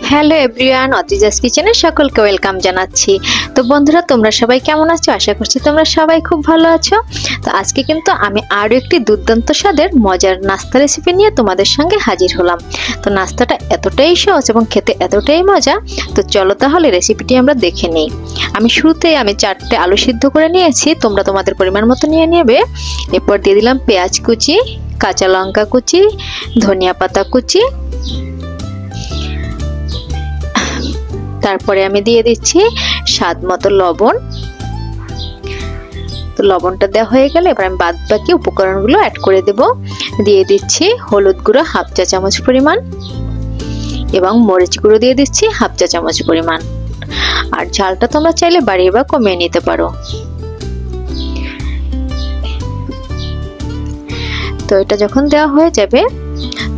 Hello everyone, অতিজাস কিচেনে সকলকে welcome জানাচ্ছি। তো বন্ধুরা, তোমরা সবাই কেমন আছো? আশা করছি তোমরা সবাই খুব ভালো আছো। তো আজকে কিন্তু আমি আরও একটি দুর্দান্ত স্বাদের মজার নাস্তা রেসিপি নিয়ে তোমাদের সঙ্গে হাজির হলাম। তো নাস্তাটা এতটাই সহজ এবং খেতে এতটাই মজা। তো চলো তাহলে রেসিপিটি আমরা দেখে নিই। আমি শুরুতেই 4টে আলু সিদ্ধ করে নিয়েছি, তোমরা তোমাদের পরিমাণ মতো নিয়ে নেবে। এরপর দিয়ে দিলাম পেঁয়াজ কুচি, কাঁচা লঙ্কা কুচি, ধনিয়া পাতা কুচি, তারপরে আমি দিয়ে দিচ্ছি স্বাদ মতো লবণ। তো লবণটা দেওয়া হয়ে গেলে এবার আমি বাদ বাকি উপকরণগুলো অ্যাড করে দেব। দিয়ে দিচ্ছি হলুদ গুঁড়ো হাফ চা চামচ পরিমাণ এবং মরিচ গুঁড়ো দিয়ে দিচ্ছি হাফ চা চামচ পরিমাণ। আর ঝালটা তোমরা চাইলে বাড়িয়ে বা কমিয়ে নিতে পারো। তো এটা যখন দেওয়া হয়ে যাবে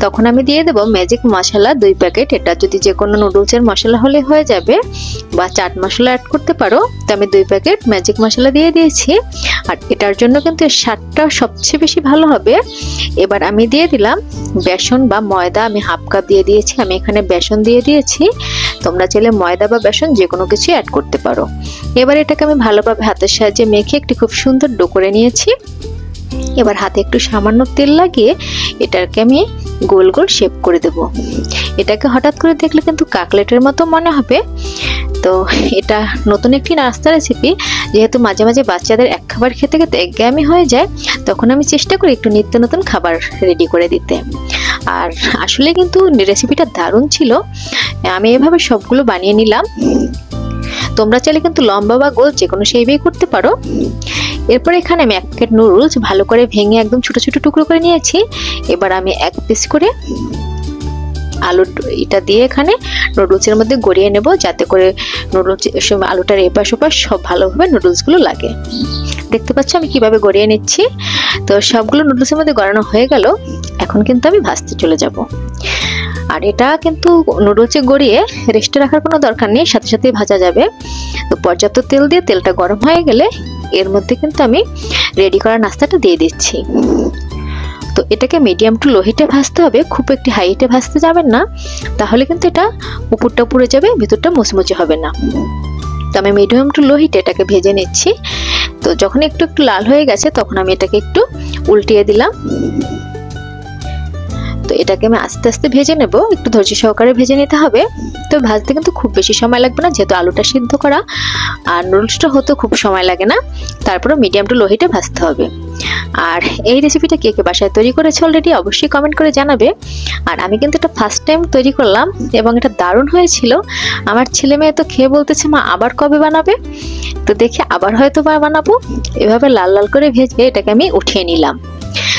তখন আমি দিয়ে দেব ম্যাজিক মশলা 2 প্যাকেট। এটা যদি যে কোনো নুডলসের মশলা হলে হয়ে যাবে বা চাট মশলা অ্যাড করতে পারো। তো আমি 2 প্যাকেট ম্যাজিক মশলা দিয়ে দিয়েছি। আর এটার জন্য কিন্তু স্বাদটা সবচেয়ে বেশি ভালো হবে। এবার আমি দিয়ে দিলাম বেসন বা ময়দা, আমি হাফ কাপ দিয়ে দিয়েছি। আমি এখানে বেসন দিয়ে দিয়েছি, তোমরা চাইলে ময়দা বা বেসন যে কোনো কিছু অ্যাড করতে পারো। এবার এটাকে আমি ভালোভাবে হাতের সাহায্যে মেখে একটি খুব সুন্দর ডো করে নিয়েছি। এবার হাতে একটু সামান্য তেল লাগিয়ে এটাকে আমি গোল গোল শেপ করে দেব। এটাকে হঠাৎ করে দেখলে কিন্তু কাকলেটের মতো মনে হবে। তো এটা নতুন একটি নাস্তা রেসিপি, যেহেতু মাঝে মাঝে বাচ্চাদের এক খাবার খেতে খেতে একঘেয়েমি হয়ে যায়, তখন আমি চেষ্টা করি একটু নিত্য নতুন খাবার রেডি করে দিতে। আর আসলে কিন্তু রেসিপিটা দারুণ ছিল। আমি এভাবে সবগুলো বানিয়ে নিলাম। তোমরা চাইলে কিন্তু লম্বা বা গোল যে কোনো শেপেই করতে পারো। এরপর এখানে আমি 1 প্যাকেট নুডলস ভালো করে ভেঙে একদম ছোট ছোট টুকরো করে নিয়েছি। এবার আমি 1 পিস করে এটা দিয়ে এখানে নুডলসের মধ্যে গড়িয়ে নেব, যাতে করে আলুটার এপাশ ওপাশ সব ভালোভাবে নুডলসগুলো লাগে। দেখতে পাচ্ছ আমি কিভাবে গড়িয়ে নিচ্ছি। তো সবগুলো নুডলসের মধ্যে গড়ানো হয়ে গেল। এখন কিন্তু আমি ভাজতে চলে যাব। আর এটা কিন্তু নুডলসে গড়িয়ে রেস্টে রাখার কোনো দরকার নেই, সাথে সাথেই ভাজা যাবে। তো পর্যাপ্ত তেল দিয়ে তেলটা গরম হয়ে গেলে এর মধ্যে কিন্তু আমি রেডি করা নাস্তাটা দিয়ে দিচ্ছি। তো এটাকে মিডিয়াম টু লো হিটে ভাজতে হবে, খুব একটি হাই হিটে ভাজতে যাবেন না, তাহলে কিন্তু এটা উপরটা পুড়ে যাবে, ভিতরটা মুচমুচে হবে না। তো আমি মিডিয়াম টু লো হিটে এটাকে ভেজে নিচ্ছি। তো যখন একটু একটু লাল হয়ে গেছে তখন আমি এটাকে একটু উল্টিয়ে দিলাম। তো এটাকে আমি আস্তে আস্তে ভেজে নেব, একটু ধৈর্য সহকারে ভেজে নিতে হবে। তো ভাজতে কিন্তু খুব বেশি সময় লাগবে না, যেহেতু আলুটা সিদ্ধ করা আর নুডলসটা হতে খুব সময় লাগে না। তারপরে মিডিয়াম টু লো হিটে ভাজতে হবে। আর এই রেসিপিটা কে কে বাসায় তৈরি করেছে অলরেডি অবশ্যই কমেন্ট করে জানাবে। আর আমি কিন্তু এটা ফার্স্ট টাইম তৈরি করলাম এবং এটা দারুণ হয়েছিল। আমার ছেলে মেয়ে তো খেয়ে বলতেছে, মা আবার কবে বানাবে? তো দেখি আবার হয়তো বানাবো। এভাবে লাল লাল করে ভেজে এটাকে আমি উঠিয়ে নিলাম।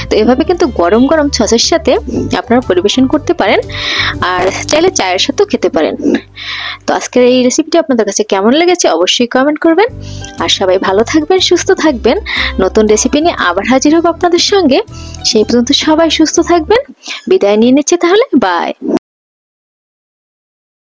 তো এভাবে কিন্তু গরম গরম সসের সাথে আপনারা পরিবেশন করতে পারেন, আর চাইলে চায়ের সাথেও খেতে পারেন। তো আজকের এই রেসিপিটি আপনাদের কাছে কেমন লেগেছে অবশ্যই কমেন্ট করবেন। আর সবাই ভালো থাকবেন, সুস্থ থাকবেন। নতুন রেসিপি নিয়ে আবার হাজির হব আপনাদের সঙ্গে। সেই পর্যন্ত সবাই সুস্থ থাকবেন। বিদায় নিয়ে নিচ্ছি তাহলে, বাই।